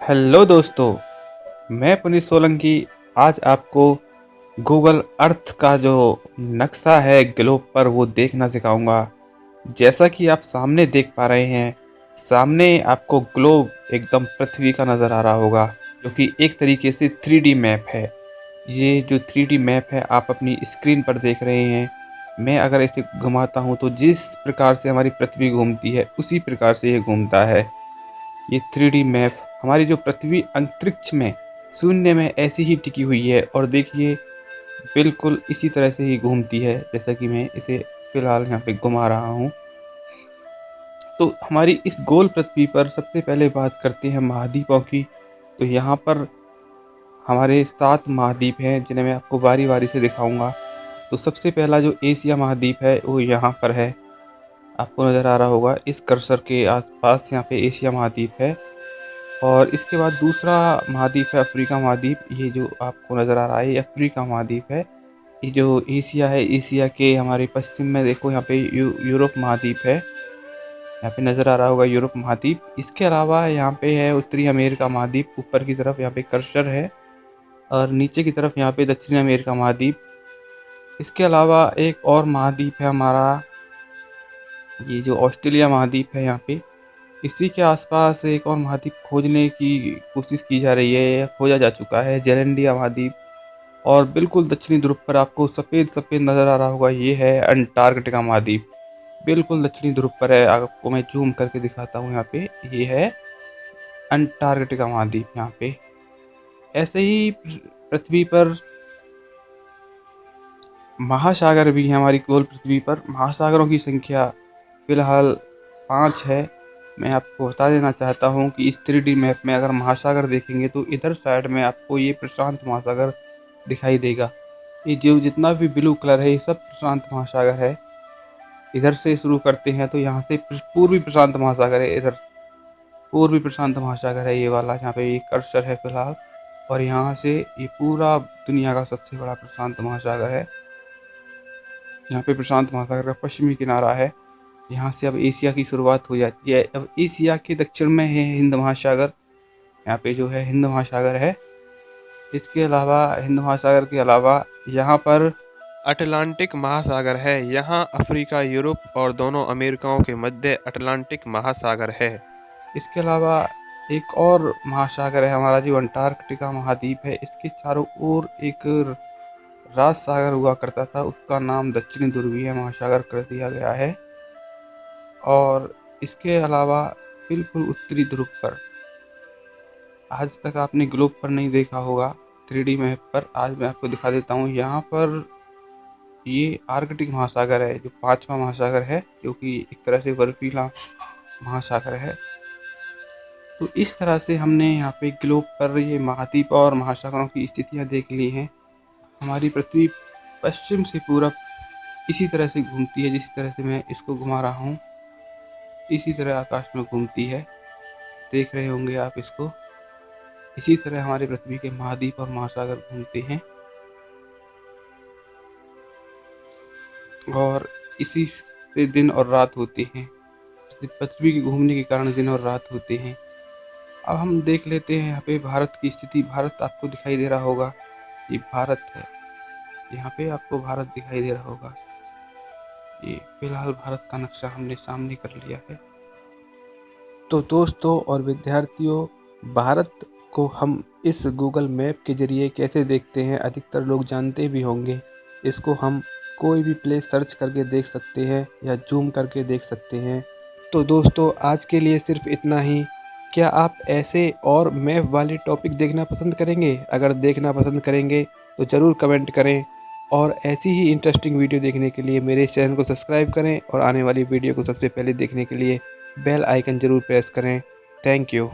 Hello दोस्तों, मैं पुनीत सोलंकी आज आपको गूगल अर्थ का जो नक्शा है ग्लोब पर वो देखना सिखाऊंगा। जैसा कि आप सामने देख पा रहे हैं, सामने आपको ग्लोब एकदम पृथ्वी का नज़र आ रहा होगा, जो कि एक तरीके से 3D मैप है। ये जो 3D मैप है आप अपनी स्क्रीन पर देख रहे हैं। मैं अगर इसे घुमाता हूँ तो जिस प्रकार से हमारी पृथ्वी घूमती है उसी प्रकार से ये घूमता है। ये 3D मैप हमारी जो पृथ्वी अंतरिक्ष में शून्य में ऐसी ही टिकी हुई है और देखिए बिल्कुल इसी तरह से ही घूमती है जैसा कि मैं इसे फिलहाल यहाँ पे घुमा रहा हूँ। तो हमारी इस गोल पृथ्वी पर सबसे पहले बात करते हैं महाद्वीपों की। तो यहाँ पर हमारे 7 महाद्वीप हैं जिन्हें मैं आपको बारी बारी से दिखाऊंगा। तो सबसे पहला जो एशिया महाद्वीप है वो यहाँ पर है, आपको नज़र आ रहा होगा इस कर्सर के आसपास, यहाँ पे एशिया महाद्वीप है। और इसके बाद दूसरा महाद्वीप है अफ्रीका महाद्वीप, ये जो आपको नज़र आ रहा है ये अफ्रीका महाद्वीप है। ये जो एशिया है, एशिया के हमारे पश्चिम में देखो यहाँ पे यूरोप महाद्वीप है, यहाँ पे नज़र आ रहा होगा यूरोप महाद्वीप। इसके अलावा यहाँ पे है उत्तरी अमेरिका महाद्वीप, ऊपर की तरफ यहाँ पे कर्सर है, और नीचे की तरफ यहाँ पे दक्षिण अमेरिका महाद्वीप। इसके अलावा एक और महाद्वीप है हमारा, ये जो ऑस्ट्रेलिया महाद्वीप है, यहाँ पे इसी के आसपास एक और महाद्वीप खोजने की कोशिश की जा रही है, या खोजा जा चुका है, जेलेंडिया महाद्वीप। और बिल्कुल दक्षिणी ध्रुव पर आपको सफ़ेद सफ़ेद नज़र आ रहा होगा, ये है अंटार्कटिका महाद्वीप। बिल्कुल दक्षिणी ध्रुव पर है, आपको मैं जूम करके दिखाता हूँ, यहाँ पे ये है अंटार्कटिका महाद्वीप। यहाँ पे ऐसे ही पृथ्वी पर महासागर भी है, हमारी गोल पृथ्वी पर महासागरों की संख्या फिलहाल 5 है। मैं आपको बता देना चाहता हूँ कि इस 3D मैप में अगर महासागर देखेंगे तो इधर साइड में आपको ये प्रशांत महासागर दिखाई देगा। ये जो जितना भी ब्लू कलर है ये सब प्रशांत महासागर है। इधर से शुरू करते हैं तो यहाँ से पूर्वी प्रशांत महासागर है, इधर पूर्वी प्रशांत महासागर है ये वाला, यहाँ पे ये कर्सर है फिलहाल। और यहाँ से ये पूरा दुनिया का सबसे बड़ा प्रशांत महासागर है। यहाँ पे प्रशांत महासागर का पश्चिमी किनारा है। यहाँ से अब एशिया की शुरुआत हो जाती है। अब एशिया के दक्षिण में है हिंद महासागर, यहाँ पे जो है हिंद महासागर है। इसके अलावा हिंद महासागर के अलावा यहाँ पर अटलांटिक महासागर है। यहाँ अफ्रीका, यूरोप और दोनों अमेरिकाओं के मध्य अटलांटिक महासागर है। इसके अलावा एक और महासागर है हमारा जो अंटार्कटिका महाद्वीप है, इसके चारों ओर एक राज सागर हुआ करता था, उसका नाम दक्षिणी ध्रुवीय महासागर कर दिया गया है। और इसके अलावा बिल्कुल उत्तरी ध्रुव पर आज तक आपने ग्लोब पर नहीं देखा होगा 3D मैप पर, आज मैं आपको दिखा देता हूँ। यहाँ पर ये आर्कटिक महासागर है जो 5वां महासागर है, जो कि एक तरह से बर्फीला महासागर है। तो इस तरह से हमने यहाँ पे ग्लोब पर ये महाद्वीप और महासागरों की स्थितियाँ देख ली हैं। हमारी पृथ्वी पश्चिम से पूरब इसी तरह से घूमती है, जिस तरह से मैं इसको घुमा रहा हूँ इसी तरह आकाश में घूमती है, देख रहे होंगे आप इसको। इसी तरह हमारी पृथ्वी के महाद्वीप और महासागर घूमते हैं और इसी से दिन और रात होते हैं। पृथ्वी के घूमने के कारण दिन और रात होते हैं। अब हम देख लेते हैं यहाँ पे भारत की स्थिति। भारत आपको दिखाई दे रहा होगा, ये भारत है, यहाँ पे आपको भारत दिखाई दे रहा होगा। ये फिलहाल भारत का नक्शा हमने सामने कर लिया है। तो दोस्तों और विद्यार्थियों, भारत को हम इस गूगल मैप के जरिए कैसे देखते हैं, अधिकतर लोग जानते भी होंगे। इसको हम कोई भी प्लेस सर्च करके देख सकते हैं या जूम करके देख सकते हैं। तो दोस्तों आज के लिए सिर्फ इतना ही। क्या आप ऐसे और मैप वाले टॉपिक देखना पसंद करेंगे? अगर देखना पसंद करेंगे तो ज़रूर कमेंट करें, और ऐसी ही इंटरेस्टिंग वीडियो देखने के लिए मेरे चैनल को सब्सक्राइब करें और आने वाली वीडियो को सबसे पहले देखने के लिए बेल आइकन ज़रूर प्रेस करें। Thank you.